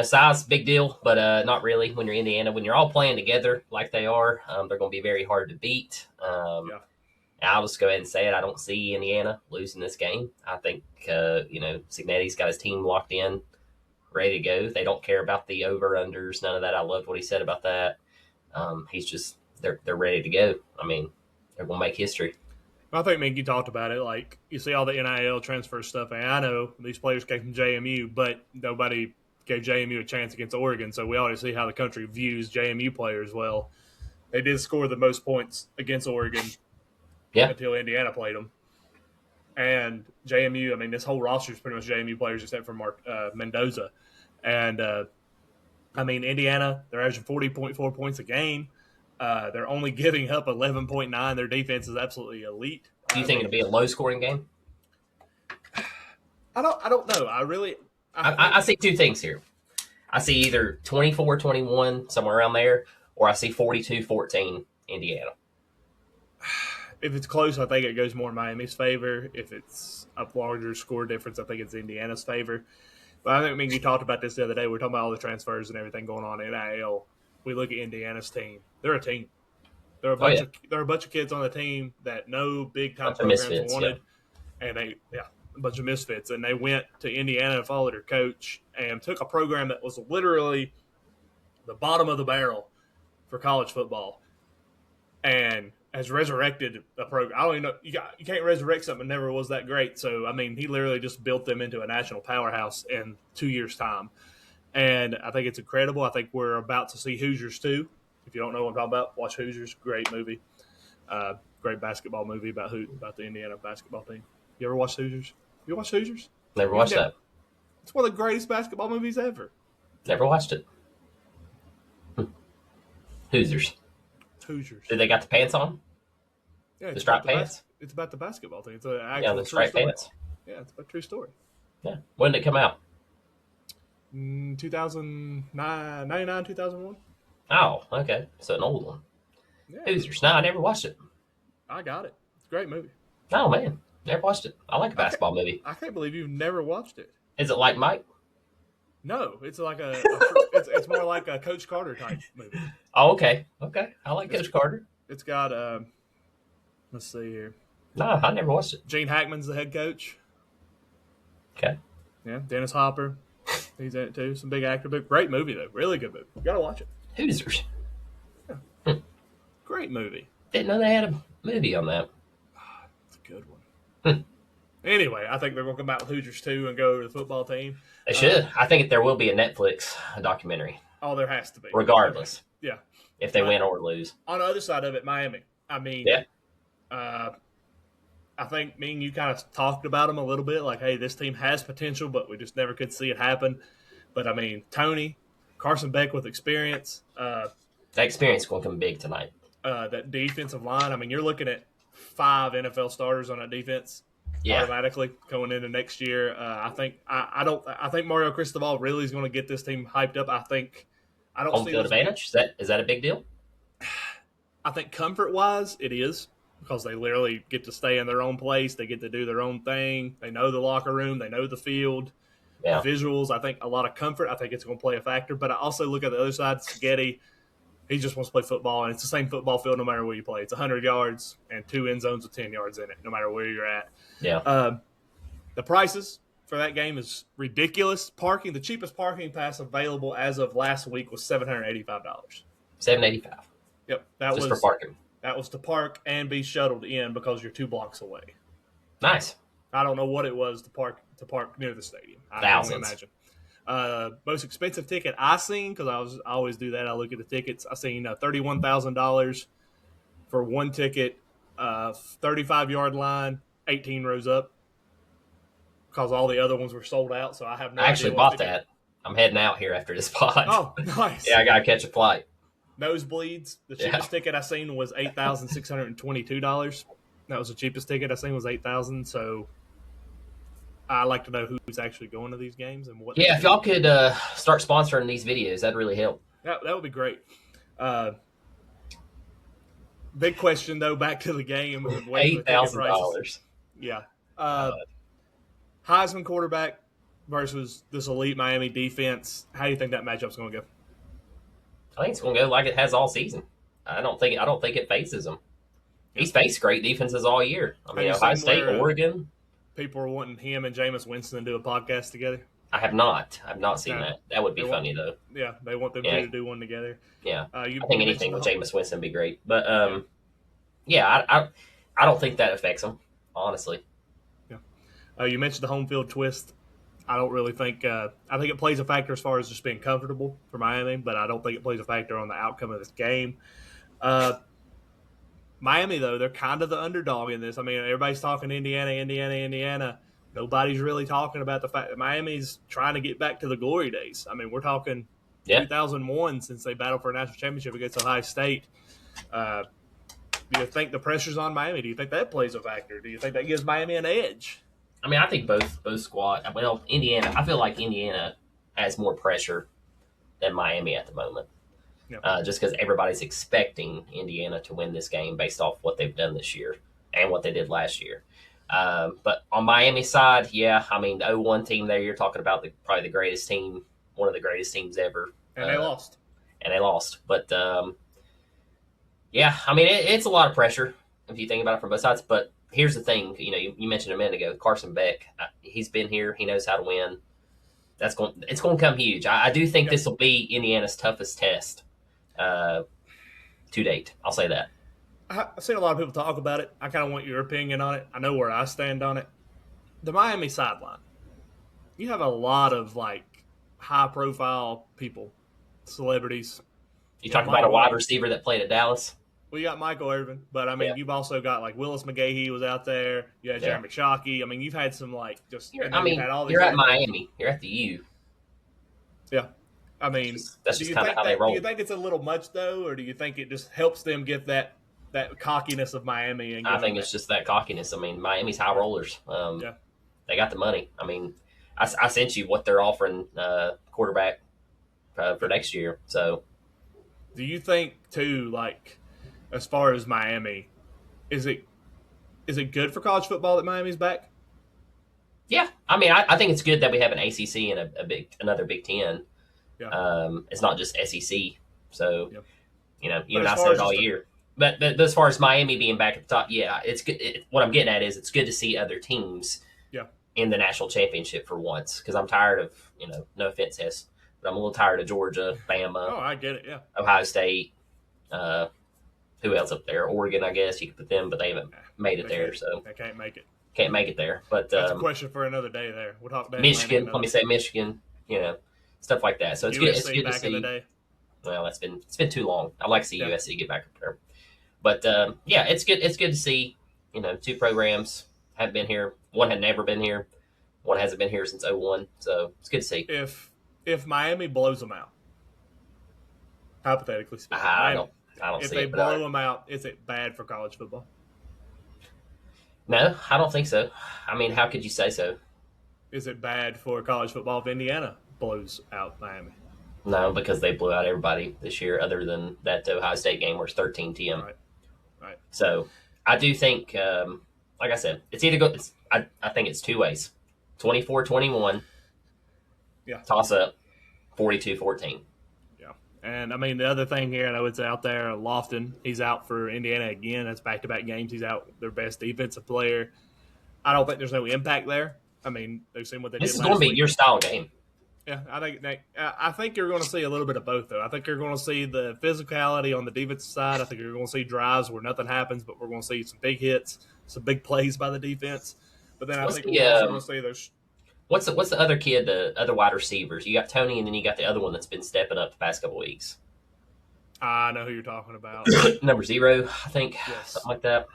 size, big deal, but not really when you're Indiana. When you're all playing together like they are, they're going to be very hard to beat. I'll just go ahead and say it. I don't see Indiana losing this game. I think, Signetti's got his team locked in, ready to go. They don't care about the over-unders, none of that. I loved what he said about that. He's just they're ready to go. I mean, they're going to make history. I think, man, you talked about it. Like, you see all the NIL transfer stuff, and I know these players came from JMU, but nobody gave JMU a chance against Oregon. So we already see how the country views JMU players. Well, they did score the most points against Oregon until Indiana played them. And JMU, I mean, this whole roster is pretty much JMU players except for Mark Mendoza. And, I mean, Indiana, they're averaging 40.4 points a game. They're only giving up 11.9. Their defense is absolutely elite. Do you think it'll be a low-scoring game? I don't know. I see two things here. I see either 24-21, somewhere around there, or I see 42-14 Indiana. If it's close, I think it goes more in Miami's favor. If it's a larger score difference, I think it's Indiana's favor. But I think you talked about this the other day. We were talking about all the transfers and everything going on in NIL. We look at Indiana's team. They're a team. There are a bunch of kids on the team that no big time programs wanted, and a bunch of misfits. And they went to Indiana and followed their coach and took a program that was literally the bottom of the barrel for college football, and has resurrected a program. I don't even know, you can't resurrect something that never was that great. So I mean, he literally just built them into a national powerhouse in 2 years' time. And I think it's incredible. I think we're about to see Hoosiers too. If you don't know what I'm talking about, watch Hoosiers. Great movie. Great basketball movie about the Indiana basketball team. You ever watched Hoosiers? You watched Hoosiers? Never watched that. It's one of the greatest basketball movies ever. Never watched it. Hoosiers. Did they got the pants on? Yeah, the striped pants? It's about the basketball team. It's an actual the striped pants. Yeah, it's a true story. Yeah. When did it come out? 2009, 99, 2001. Oh, okay. So an old one. Yeah. Hoosiers. No, I never watched it. I got it. It's a great movie. Oh, man. Never watched it. I like a basketball movie. I can't believe you've never watched it. Is it like Mike? No, it's like it's more like a Coach Carter type movie. Oh, okay. Okay. I like Coach Carter. It's got, let's see here. No, I never watched it. Gene Hackman's the head coach. Okay. Yeah, Dennis Hopper. He's in it too. Some big actor, but great movie though. Really good movie. You gotta watch it. Hoosiers. Yeah. Great movie. Didn't know they had a movie on that. It's a good one. Anyway, I think they're gonna come out with Hoosiers too and go to the football team. They should. I think there will be a Netflix documentary. Oh, there has to be. Regardless. Yeah. If they win or lose. On the other side of it, Miami. I mean, I think me and you kind of talked about them a little bit. Like, hey, this team has potential, but we just never could see it happen. But, I mean, Tony, Carson Beck with experience. That experience is going to come big tonight. That defensive line. I mean, you're looking at 5 NFL starters on that defense. Yeah. Automatically going into next year. I think Mario Cristobal really is going to get this team hyped up. I don't home see field advantage. Is that a big deal? I think comfort wise it is, because they literally get to stay in their own place. They get to do their own thing. They know the locker room. They know the field. Yeah. Visuals. I think a lot of comfort. I think it's going to play a factor. But I also look at the other side. Spaghetti. He just wants to play football, and it's the same football field no matter where you play. It's 100 yards and 2 end zones with 10 yards in it, no matter where you're at. Yeah. The prices for that game is ridiculous. Parking, the cheapest parking pass available as of last week was $785. $785. Yep, just for parking. That was to park and be shuttled in because you're 2 blocks away. Nice. I don't know what it was to park near the stadium. Thousands. I can imagine. Most expensive ticket I seen, because I always do that. I look at the tickets. I seen $31,000 for one ticket, 35-yard line, 18 rows up, because all the other ones were sold out. So I have no idea. I actually bought that. I'm heading out here after this pod. Oh, nice. Yeah, I got to catch a flight. Nosebleeds. The cheapest ticket I seen was $8,622. That was the cheapest ticket I seen was $8,000. So I like to know who's actually going to these games and what. Yeah, if y'all could start sponsoring these videos, that'd really help. That would be great. Big question though. Back to the game. $8,000. Yeah. Heisman quarterback versus this elite Miami defense. How do you think that matchup's going to go? I think it's going to go like it has all season. I don't think it faces them. He's faced great defenses all year. I mean, Ohio State, Oregon. People are wanting him and Jameis Winston to do a podcast together. I have not. I've not seen that. That would be funny though. Yeah, they want them to do one together. Yeah, I think anything with Jameis Winston would be great. But yeah, I don't think that affects them, honestly. Yeah. You mentioned the home field twist. I don't really think I think it plays a factor as far as just being comfortable for Miami, but I don't think it plays a factor on the outcome of this game. Miami, though, they're kind of the underdog in this. I mean, everybody's talking Indiana, Indiana, Indiana. Nobody's really talking about the fact that Miami's trying to get back to the glory days. I mean, we're talking 2001 since they battled for a national championship against Ohio State. Do you think the pressure's on Miami? Do you think that plays a factor? Do you think that gives Miami an edge? I mean, I think both squad. Well, Indiana. I feel like Indiana has more pressure than Miami at the moment. Yeah. Just because everybody's expecting Indiana to win this game based off what they've done this year and what they did last year. But on Miami's side, yeah, I mean, the 0-1 team there, you're talking about probably the greatest team, one of the greatest teams ever. And they lost. But, yeah, I mean, it's a lot of pressure if you think about it from both sides. But here's the thing, you mentioned a minute ago, Carson Beck, he's been here. He knows how to win. It's going to come huge. I do think this will be Indiana's toughest test to date. I'll say that. I've seen a lot of people talk about it. I kind of want your opinion on it. I know where I stand on it. The Miami sideline. You have a lot of high-profile people, celebrities. You talking about a wide receiver that played at Dallas? Well, you got Michael Irvin, but I mean, you've also got Willis McGahee was out there. You had Jeremy Shockey. I mean, you've had some you're at Miami. You're at the U. Yeah, I mean, that's just kind of how they roll. Do you think it's a little much though, or do you think it just helps them get that cockiness of Miami? And I think it's just that cockiness. I mean, Miami's high rollers. They got the money. I mean, I sent you what they're offering quarterback for next year. So, do you think too, as far as Miami, is it good for college football that Miami's back? Yeah, I mean, I think it's good that we have an ACC and another Big Ten. Yeah. It's not just SEC. So, you and I said it all year. But as far as Miami being back at the top, yeah, it's good. What I'm getting at is it's good to see other teams in the national championship for once, because I'm tired of, no offense, Hess, but I'm a little tired of Georgia, Bama. Oh, I get it, yeah. Ohio State. Who else up there? Oregon, I guess you could put them, but they haven't made it there. So they can't make it. Can't make it there. But that's a question for another day. There, we'll talk about Michigan. Let me say Michigan. Stuff like that. So it's good. It's good back to see. In the day. Well, it's been too long. I'd like to see USC get back up there. But it's good. It's good to see. Two programs haven't been here. One had never been here. One hasn't been here since 2001. So it's good to see. If Miami blows them out, hypothetically speaking, I don't if see they it. blow them out, is it bad for college football? No, I don't think so. I mean, how could you say so? Is it bad for college football if Indiana blows out Miami? No, because they blew out everybody this year other than that Ohio State game where it's 13-10. Right. So I do think, like I said, it's either go. I think it's two ways. 24-21. Yeah. Toss up. 42-14. Yeah. And, I mean, the other thing here, I know it's out there, Lofton, he's out for Indiana again. That's back-to-back games. He's out their best defensive player. I don't think there's no impact there. I mean, they've seen what they did last week. This is going to be your style game. Yeah, I think you're going to see a little bit of both, though. I think you're going to see the physicality on the defensive side. I think you're going to see drives where nothing happens, but we're going to see some big hits, some big plays by the defense. But then I think we're also going to see those. What's the other kid, the other wide receivers? You got Tony, and then you got the other one that's been stepping up the past couple weeks. I know who you're talking about. Number 0, I think, something like that.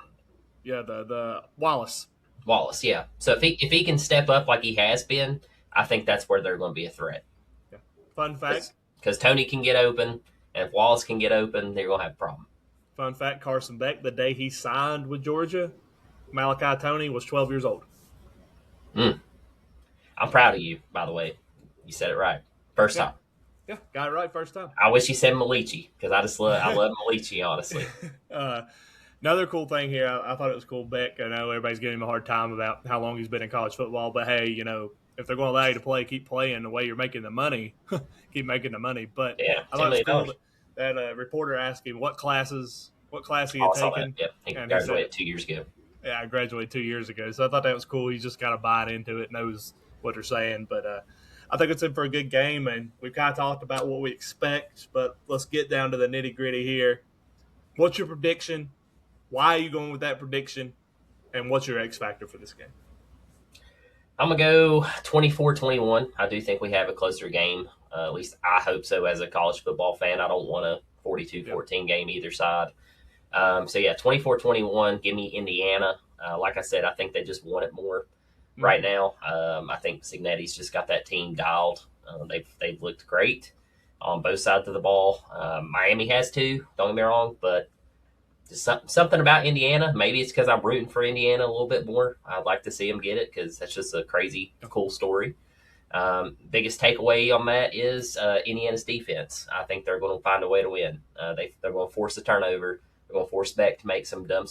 Yeah, the Wallace. Wallace, yeah. So if he can step up like he has been, I think that's where they're going to be a threat. Yeah. Fun fact. Because Tony can get open, and if Wallace can get open, they're going to have a problem. Fun fact, Carson Beck, the day he signed with Georgia, Malachi Tony was 12 years old. I'm proud of you, by the way. You said it right. First time. Yeah, got it right first time. I wish you said Malichi, because I love Malichi, honestly. Another cool thing here, I thought it was cool. Beck, I know everybody's giving him a hard time about how long he's been in college football, but hey, if they're going to allow you to play, keep playing the way you're making the money. Keep making the money. But I thought it was cool that a reporter asked him what class he had taken. Yep. He graduated 2 years ago. Yeah, I graduated 2 years ago. So I thought that was cool. He's just kind of buying into it, knows what they're saying. But I think it's in for a good game, and we've kind of talked about what we expect, but let's get down to the nitty-gritty here. What's your prediction? Why are you going with that prediction, and what's your X factor for this game? I'm going to go 24-21. I do think we have a closer game. At least I hope so as a college football fan. I don't want a 42-14 game either side. 24-21. Give me Indiana. Like I said, I think they just want it more right now. I think Cignetti's just got that team dialed. They've looked great on both sides of the ball. Miami has too, don't get me wrong, but just something about Indiana. Maybe it's because I'm rooting for Indiana a little bit more. I'd like to see them get it because that's just a crazy, cool story. Biggest takeaway on that is Indiana's defense. I think they're going to find a way to win. They're going to force a turnover. They're going to force Beck to make some dumb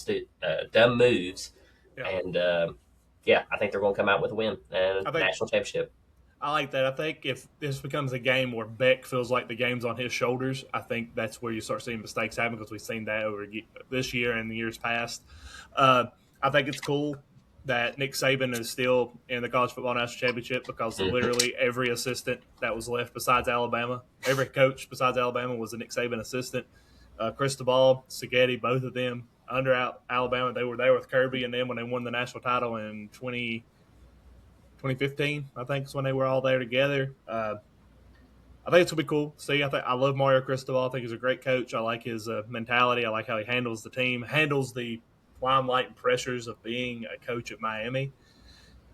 moves. Yeah. And, I think they're going to come out with a win and a national championship. I like that. I think if this becomes a game where Beck feels like the game's on his shoulders, I think that's where you start seeing mistakes happen because we've seen that over this year and the years past. I think it's cool that Nick Saban is still in the College Football National Championship because literally every assistant that was left besides Alabama, every coach besides Alabama was a Nick Saban assistant. Cristobal, Spaghetti, both of them under Alabama. They were there with Kirby and then when they won the national title in 2015, I think is when they were all there together. I think it's going to be cool. See, I love Mario Cristobal. I think he's a great coach. I like his mentality. I like how he handles the team, handles the limelight and pressures of being a coach at Miami.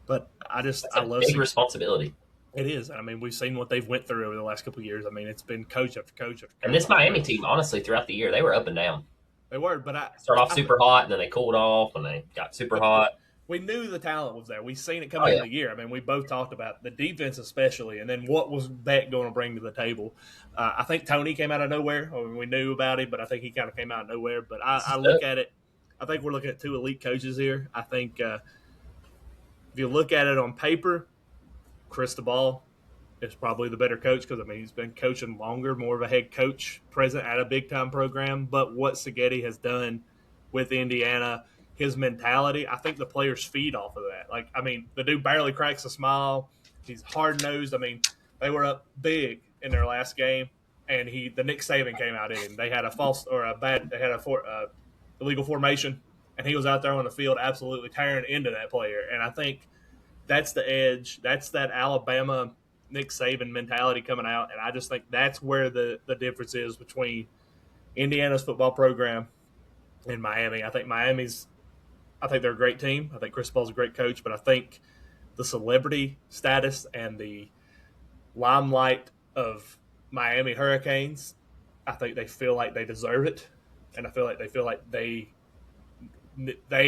But I love big responsibility. It is. I mean, we've seen what they've went through over the last couple of years. I mean, it's been coach after coach after coach. And this Miami team, honestly, throughout the year, they were up and down. They were, but started off super hot, and then they cooled off, and they got super hot. We knew the talent was there. We've seen it coming in the year. I mean, we both talked about the defense especially, and then what was Beck going to bring to the table. I think Tony came out of nowhere. I mean, we knew about it, but I think he kind of came out of nowhere. But I look at it. I think we're looking at two elite coaches here. I think if you look at it on paper, Cristobal is probably the better coach because, I mean, he's been coaching longer, more of a head coach present at a big-time program. But what Spaghetti has done with Indiana – his mentality, I think the players feed off of that. Like, I mean, the dude barely cracks a smile. He's hard-nosed. I mean, they were up big in their last game, and the Nick Saban came out in him. They had illegal formation, and he was out there on the field absolutely tearing into that player. And I think that's the edge. That's that Alabama Nick Saban mentality coming out, and I just think that's where the difference is between Indiana's football program and Miami. I think they're a great team. I think Cristobal's a great coach, but I think the celebrity status and the limelight of Miami Hurricanes, I think they feel like they deserve it, and I feel like they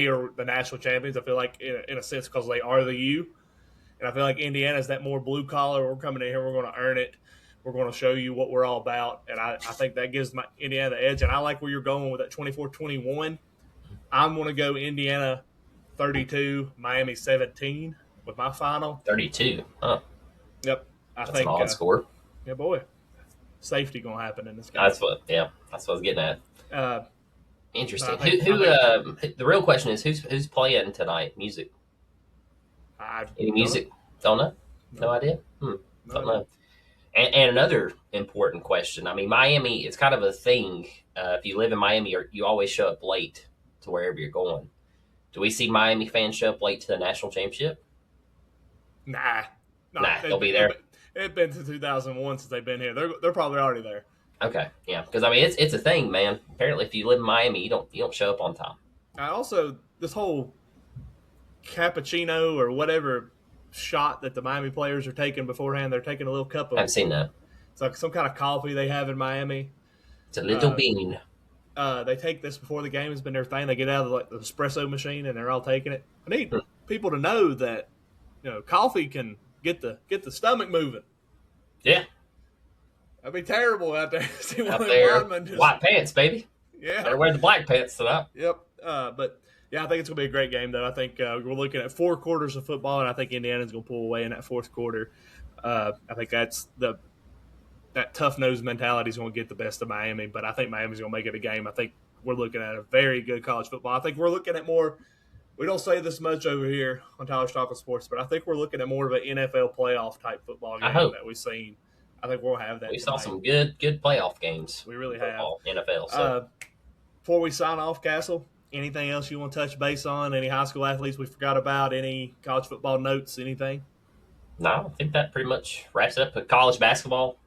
are the national champions. I feel like in a sense because they are the U, and I feel like Indiana's that more blue collar. We're coming in here, we're going to earn it. We're going to show you what we're all about, and I think that gives Indiana the edge. And I like where you're going with that 24-21. I'm going to go Indiana 32, Miami 17 with my final. 32, huh? Yep. That's an odd score. Yeah, boy. Safety going to happen in this game. That's what I was getting at. Interesting. The real question is who's playing tonight? Music? Any music? Don't know? No idea? Don't know. And another important question. I mean, Miami, it's kind of a thing. If you live in Miami, you always show up late to wherever you're going. Do we see Miami fans show up late to the national championship? Nah, they'll be there. It's been since 2001 since they've been here. They're probably already there. Okay, yeah, because I mean it's a thing, man. Apparently, if you live in Miami, you don't show up on time. Also, this whole cappuccino or whatever shot that the Miami players are taking beforehand, they're taking a little cup of. I've seen that. It's like some kind of coffee they have in Miami. It's a little bean. They take this before the game has been their thing. They get out of the espresso machine and they're all taking it. I need people to know that coffee can get the stomach moving. Yeah, that'd be terrible out there. See out there, white pants, baby. Yeah, better wear the black pants tonight. Yep. But yeah, I think it's gonna be a great game though. I think we're looking at 4 quarters of football, and I think Indiana's gonna pull away in that fourth quarter. I think that's that tough-nosed mentality is going to get the best of Miami, but I think Miami's going to make it a game. I think we're looking at a very good college football. I think we're looking at more – we don't say this much over here on Tylers Talkin Sports, but I think we're looking at more of an NFL playoff-type football game that we've seen. I think we'll have that. We saw some good playoff games. We really football, have. NFL. So. Before we sign off, Castle, anything else you want to touch base on? Any high school athletes we forgot about? Any college football notes? Anything? No, I think that pretty much wraps it up. But college basketball,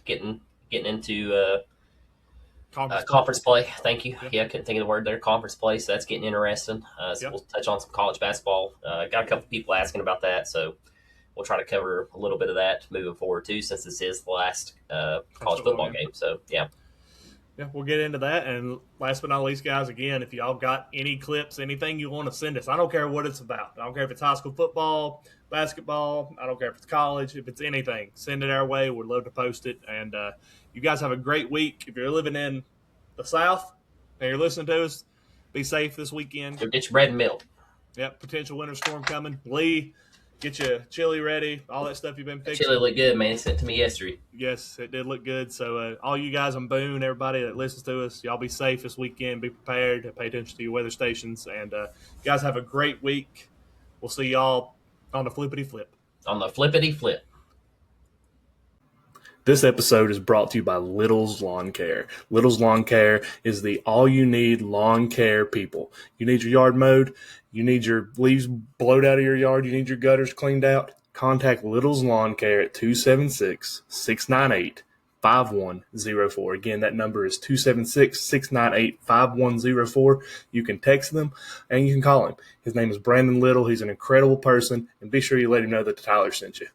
getting into conference play. Thank you. Yep. Yeah, I couldn't think of the word there. Conference play. So that's getting interesting. So Yep. we'll touch on some college basketball. Got a couple people asking about that, so we'll try to cover a little bit of that moving forward too, since this is the last college football game. So yeah. Yeah, we'll get into that. And last but not least, guys, again, if y'all got any clips, anything you want to send us, I don't care what it's about. I don't care if it's high school football, basketball. I don't care if it's college. If it's anything, send it our way. We'd love to post it. And you guys have a great week. If you're living in the South and you're listening to us, be safe this weekend. Go get your bread and milk. Yep, potential winter storm coming. Lee, get your chili ready, all that stuff you've been fixing. Chili looked good, man. Sent to me yesterday. Yes, it did look good. So all you guys on Boone, everybody that listens to us, y'all be safe this weekend. Be prepared. Pay attention to your weather stations. And you guys have a great week. We'll see y'all on the flippity flip. On the flippity flip. This episode is brought to you by Little's Lawn Care. Little's Lawn Care is the all-you-need lawn care people. You need your yard mowed. You need your leaves blowed out of your yard. You need your gutters cleaned out. Contact Little's Lawn Care at 276-698-5104. Again, that number is 276-698-5104. You can text them and you can call him. His name is Brandon Little. He's an incredible person. And be sure you let him know that Tyler sent you.